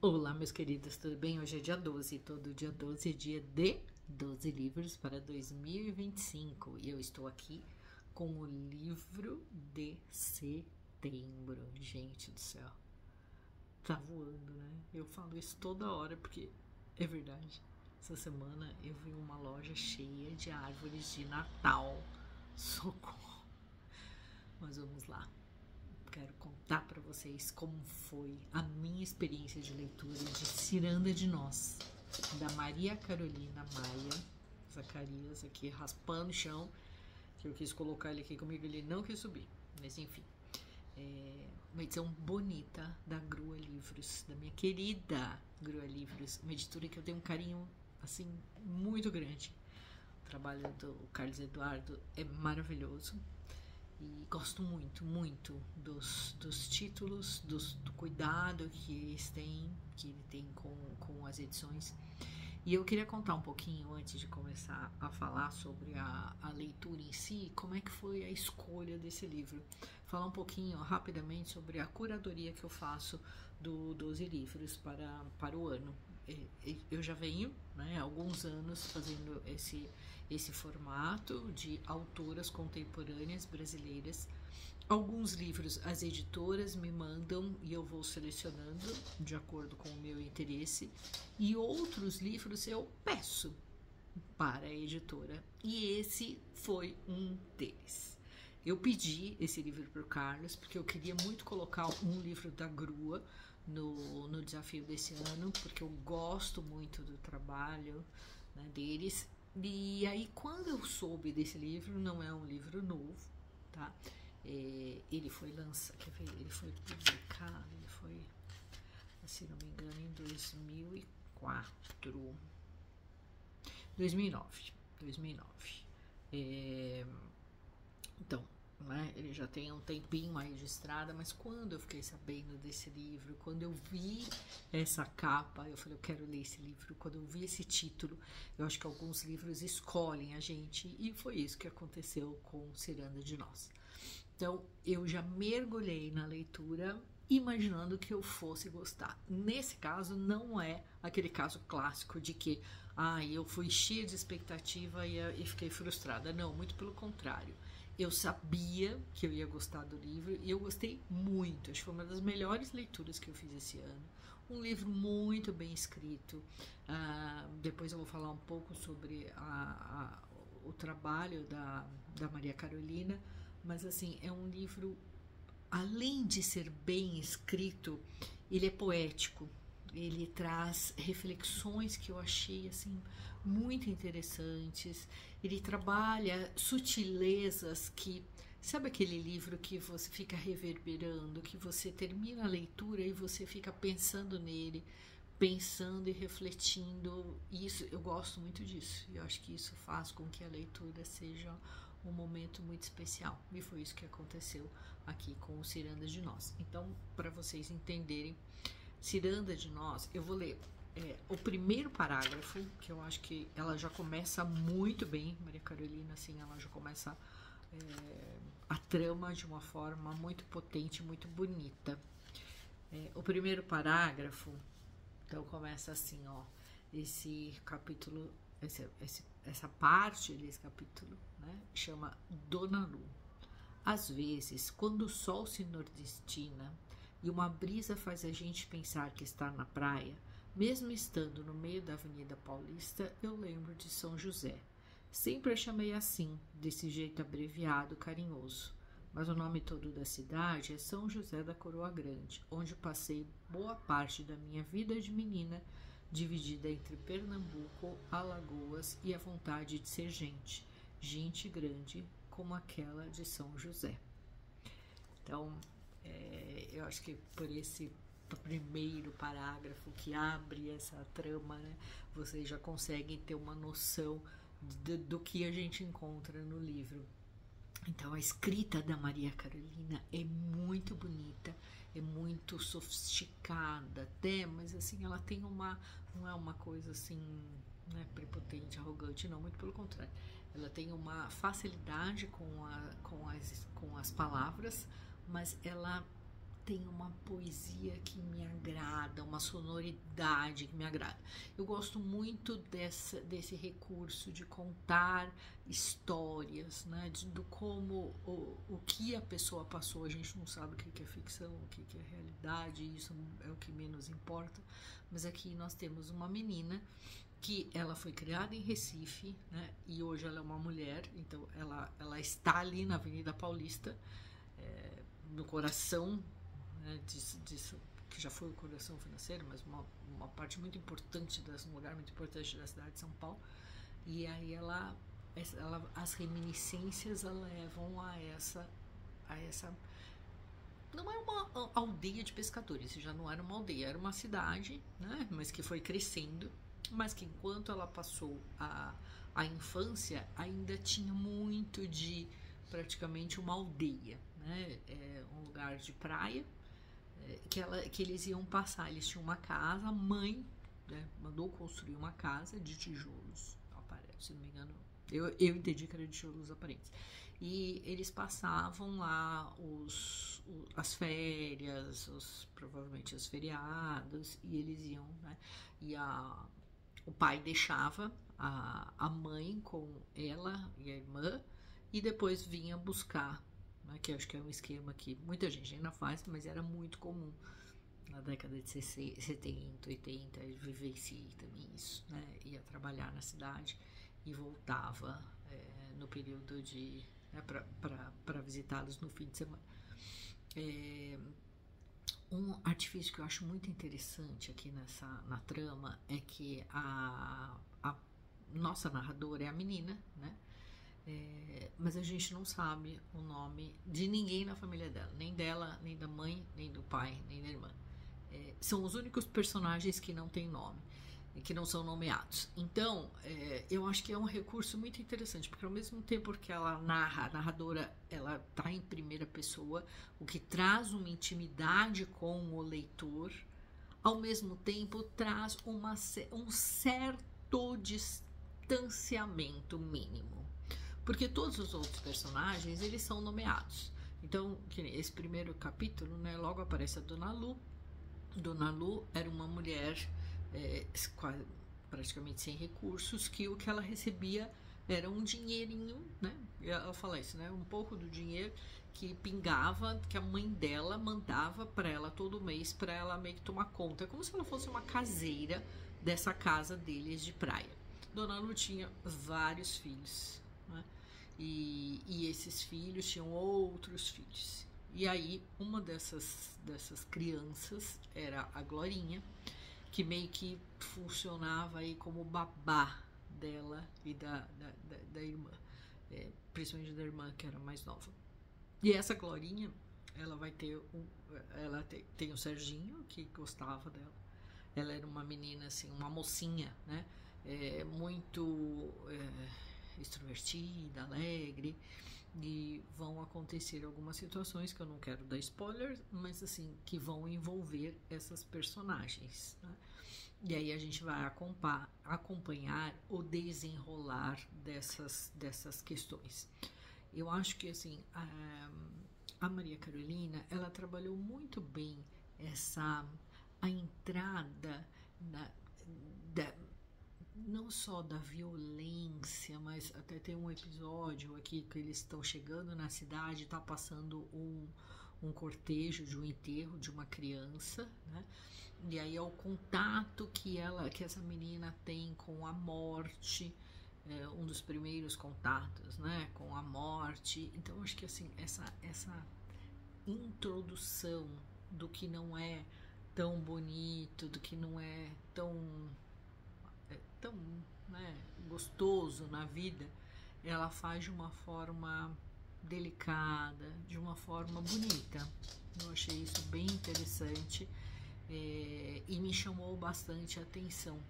Olá, meus queridos, tudo bem? Hoje é dia 12, todo dia 12 é dia de 12 livros para 2025 e eu estou aqui com o livro de setembro. Gente do céu, tá voando, né? Eu falo isso toda hora porque é verdade. Essa semana eu vi uma loja cheia de árvores de Natal. Socorro! Mas vamos lá. Quero contar para vocês como foi a minha experiência de leitura de Ciranda de Nós, da Maria Carolina Maia. Zacarias aqui raspando o chão, que eu quis colocar ele aqui comigo, ele não quis subir, mas enfim. É uma edição bonita da Grua Livros, da minha querida Grua Livros, uma editora que eu tenho um carinho assim muito grande. O trabalho do Carlos Eduardo é maravilhoso. E gosto muito, muito dos títulos, do cuidado que ele tem com as edições. E eu queria contar um pouquinho, antes de começar a falar sobre a leitura em si, como é que foi a escolha desse livro. Falar um pouquinho, rapidamente, sobre a curadoria que eu faço do 12 livros para o ano. Eu já venho, né, há alguns anos fazendo esse formato de autoras contemporâneas brasileiras. Alguns livros as editoras me mandam e eu vou selecionando de acordo com o meu interesse, e outros livros eu peço para a editora, e esse foi um deles. Eu pedi esse livro para o Carlos porque eu queria muito colocar um livro da Grua no desafio desse ano, porque eu gosto muito do trabalho, né, deles. E aí, quando eu soube desse livro, não é um livro novo, tá? Ele foi lançado, ele foi publicado, ele foi, se não me engano, em 2004, 2009. Então, né, ele já tem um tempinho aí de estrada, mas quando eu fiquei sabendo desse livro, quando eu vi essa capa, eu falei, eu quero ler esse livro. Quando eu vi esse título, eu acho que alguns livros escolhem a gente, e foi isso que aconteceu com Ciranda de Nós. Então, eu já mergulhei na leitura imaginando que eu fosse gostar. Nesse caso, não é aquele caso clássico de que eu fui cheia de expectativa e fiquei frustrada. Não, muito pelo contrário. Eu sabia que eu ia gostar do livro e eu gostei muito. Acho que foi uma das melhores leituras que eu fiz esse ano. Um livro muito bem escrito. Depois eu vou falar um pouco sobre o trabalho da Maria Carolina. Mas assim, é um livro, além de ser bem escrito, ele é poético. Ele traz reflexões que eu achei assim muito interessantes. Ele trabalha sutilezas que, sabe aquele livro que você fica reverberando, que você termina a leitura e você fica pensando nele, pensando e refletindo. Isso, eu gosto muito disso. Eu acho que isso faz com que a leitura seja um momento muito especial. E foi isso que aconteceu aqui com o Ciranda de Nós. Então, para vocês entenderem, Ciranda de Nós, eu vou ler o primeiro parágrafo, que eu acho que ela já começa muito bem. Maria Carolina, assim, ela já começa a trama de uma forma muito potente, muito bonita. O primeiro parágrafo, então, começa assim, ó, esse capítulo, essa parte desse capítulo, né, chama Dona Lu. Às vezes, quando o sol se nordestina e uma brisa faz a gente pensar que está na praia, mesmo estando no meio da Avenida Paulista, eu lembro de São José. Sempre a chamei assim, desse jeito abreviado, carinhoso. Mas o nome todo da cidade é São José da Coroa Grande, onde passei boa parte da minha vida de menina, dividida entre Pernambuco, Alagoas e a vontade de ser gente grande como aquela de São José. Então, eu acho que por esse primeiro parágrafo que abre essa trama, né, vocês já conseguem ter uma noção do que a gente encontra no livro. Então, a escrita da Maria Carolina é muito bonita, é muito sofisticada até, mas assim, ela tem não é uma coisa assim, né, prepotente, arrogante, não, muito pelo contrário. Ela tem uma facilidade com as palavras, mas ela tem uma poesia que me agrada, uma sonoridade que me agrada. Eu gosto muito desse recurso de contar histórias, né? Do como o que a pessoa passou. A gente não sabe o que é ficção, o que é realidade, isso é o que menos importa. Mas aqui nós temos uma menina que ela foi criada em Recife, né? E hoje ela é uma mulher, então ela está ali na Avenida Paulista, no coração, né, disso, que já foi o coração financeiro, mas uma parte muito importante, um lugar muito importante da cidade de São Paulo. E aí as reminiscências a levam a essa não é uma aldeia de pescadores, já não era uma aldeia, era uma cidade, né, mas que foi crescendo, mas que enquanto ela passou a infância ainda tinha muito de praticamente uma aldeia, né, um lugar de praia, que eles iam passar. Eles tinham uma casa, a mãe, né, mandou construir uma casa de tijolos, se não me engano, eu entendi que era de tijolos aparentes, e eles passavam lá as férias, provavelmente os feriados, e eles iam, né, e o pai deixava a mãe com ela e a irmã, e depois vinha buscar, né, que acho que é um esquema que muita gente ainda faz, mas era muito comum na década de 70, 80, vivenciei também isso, né, ia trabalhar na cidade e voltava no período de, né, para visitá-los no fim de semana. Um artifício que eu acho muito interessante aqui na trama é que a nossa narradora é a menina, né? Mas a gente não sabe o nome de ninguém na família dela, nem da mãe, nem do pai, nem da irmã. São os únicos personagens que não têm nome, que não são nomeados. Então, eu acho que é um recurso muito interessante, porque ao mesmo tempo que ela narra, a narradora, ela está em primeira pessoa, o que traz uma intimidade com o leitor, ao mesmo tempo traz um certo distanciamento mínimo, porque todos os outros personagens, eles são nomeados. Então, esse primeiro capítulo, né, logo aparece a Dona Lu. Dona Lu era uma mulher praticamente sem recursos, que o que ela recebia era um dinheirinho, né? Ela fala isso, né? Um pouco do dinheiro que pingava, que a mãe dela mandava para ela todo mês, para ela meio que tomar conta. É como se ela fosse uma caseira dessa casa deles de praia. Dona Lu tinha vários filhos, né? E esses filhos tinham outros filhos. E aí, uma dessas crianças era a Glorinha, que meio que funcionava aí como babá dela e da irmã, principalmente da irmã, que era mais nova. E essa Glorinha, ela vai ter tem o Serginho, que gostava dela. Ela era uma menina, assim, uma mocinha, né? Muito extrovertida, alegre, e vão acontecer algumas situações que eu não quero dar spoiler, mas assim, que vão envolver essas personagens, né? E aí a gente vai acompanhar o desenrolar dessas questões. Eu acho que assim, a Maria Carolina, ela trabalhou muito bem a entrada não só da violência, mas até tem um episódio aqui que eles estão chegando na cidade, tá passando um cortejo de um enterro de uma criança, né? E aí é o contato que essa menina tem com a morte, um dos primeiros contatos, né, com a morte. Então acho que assim, essa introdução do que não é tão bonito, do que não é tão, né, gostoso na vida, ela faz de uma forma delicada, de uma forma bonita. Eu achei isso bem interessante, e me chamou bastante a atenção.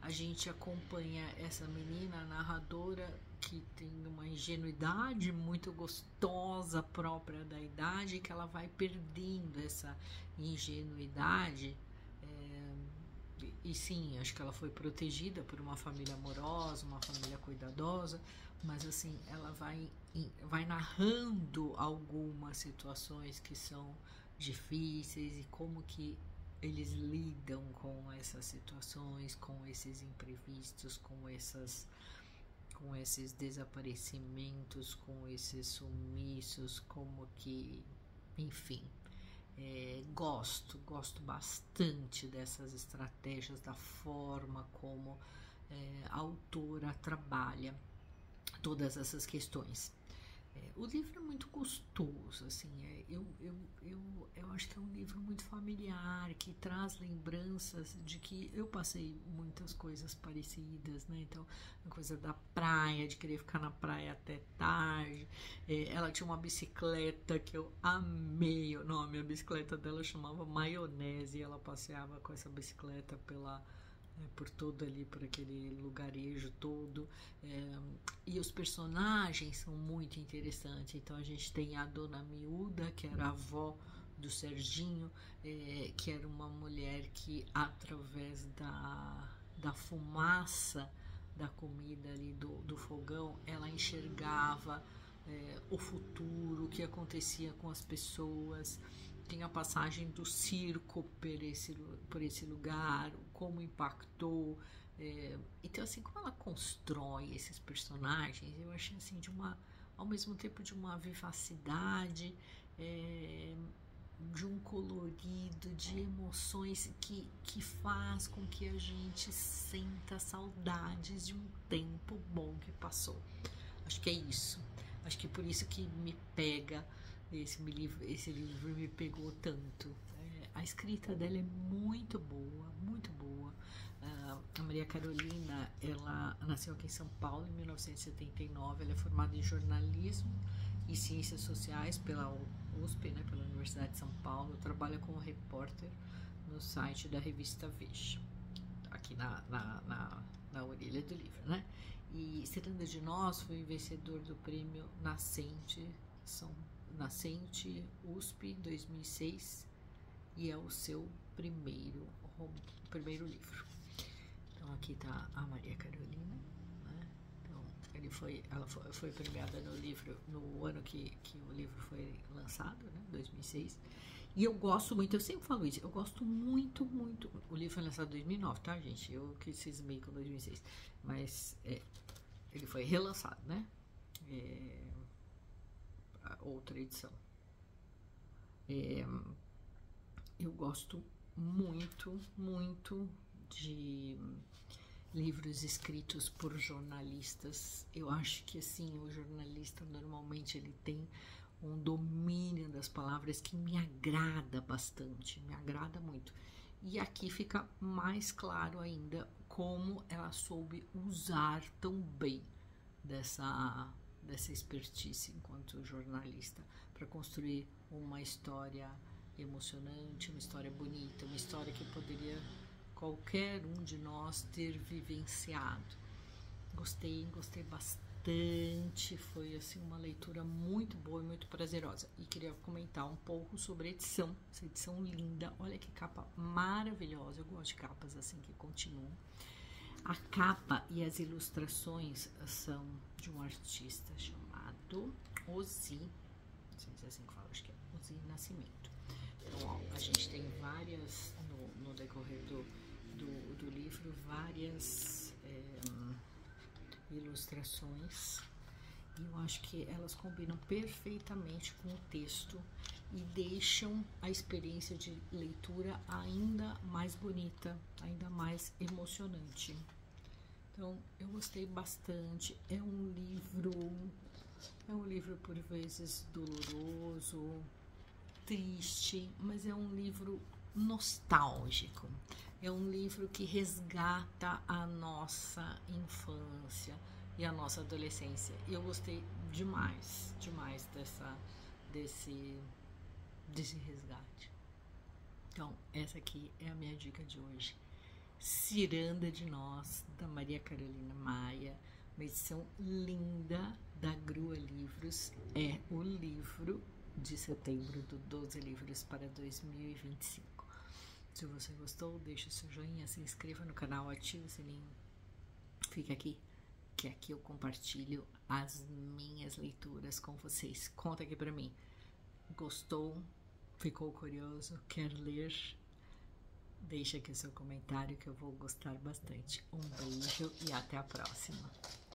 A gente acompanha essa menina narradora que tem uma ingenuidade muito gostosa, própria da idade, que ela vai perdendo essa ingenuidade. E sim, acho que ela foi protegida por uma família amorosa, uma família cuidadosa, mas assim, ela vai narrando algumas situações que são difíceis e como que eles lidam com essas situações, com esses imprevistos, com esses desaparecimentos, com esses sumiços, como que, enfim, gosto bastante dessas estratégias, da forma como a autora trabalha todas essas questões. O livro é muito gostoso, assim, eu acho que é um livro muito familiar, que traz lembranças de que eu passei muitas coisas parecidas, né? Então, a coisa da praia, de querer ficar na praia até tarde. Ela tinha uma bicicleta que eu amei o nome, a bicicleta dela chamava Maionese, e ela passeava com essa bicicleta por todo ali, por aquele lugarejo todo, e os personagens são muito interessantes. Então a gente tem a Dona Miúda, que era a avó do Serginho, que era uma mulher que através da fumaça da comida ali do fogão, ela enxergava o futuro, o que acontecia com as pessoas. Tem a passagem do circo por esse lugar, como impactou. Então, assim, como ela constrói esses personagens, eu achei, assim, ao mesmo tempo de uma vivacidade, de um colorido, de emoções que faz com que a gente sinta saudades de um tempo bom que passou. Acho que é isso. Acho que por isso que me pega. Esse livro me pegou tanto. A escrita dela é muito boa, muito boa. A Maria Carolina, ela nasceu aqui em São Paulo em 1979. Ela é formada em jornalismo e ciências sociais pela USP, né, pela Universidade de São Paulo. Trabalha como repórter no site da revista Veja, aqui na orelha do livro, né? E Ciranda de Nós foi vencedor do prêmio Nascente USP 2006 e é o seu primeiro livro. Então aqui está a Maria Carolina, né? Então ela foi premiada no ano que o livro foi lançado, né? 2006. E eu gosto muito, eu sempre falo isso, eu gosto muito. O livro foi lançado em 2009, tá, gente? Eu que cismei com 2006, mas ele foi relançado, né? Outra edição. Eu gosto muito de livros escritos por jornalistas. Eu acho que, assim, o jornalista normalmente ele tem um domínio das palavras que me agrada bastante, me agrada muito. E aqui fica mais claro ainda como ela soube usar tão bem dessa expertise enquanto jornalista para construir uma história emocionante, uma história bonita, uma história que poderia qualquer um de nós ter vivenciado. Gostei bastante, foi assim uma leitura muito boa e muito prazerosa. E queria comentar um pouco sobre a edição, essa edição linda, olha que capa maravilhosa, eu gosto de capas assim que continuam. A capa e as ilustrações são de um artista chamado Ozzy, não sei se é assim que fala, acho que é Ozzy Nascimento. Então, ó, a gente tem várias, no decorrer do livro, várias ilustrações, e eu acho que elas combinam perfeitamente com o texto e deixam a experiência de leitura ainda mais bonita, ainda mais emocionante. Então, eu gostei bastante. É um livro por vezes doloroso, triste, mas é um livro nostálgico. É um livro que resgata a nossa infância e a nossa adolescência. E eu gostei demais desse resgate. Então, essa aqui é a minha dica de hoje. Ciranda de Nós, da Maria Carolina Maia, uma edição linda da Grua Livros. É o livro de setembro do 12 livros para 2025. Se você gostou, deixe o seu joinha, se inscreva no canal, ative o sininho. Fica aqui, que aqui eu compartilho as minhas leituras com vocês. Conta aqui pra mim. Gostou? Ficou curioso? Quer ler? Deixa aqui o seu comentário que eu vou gostar bastante. Um beijo e até a próxima.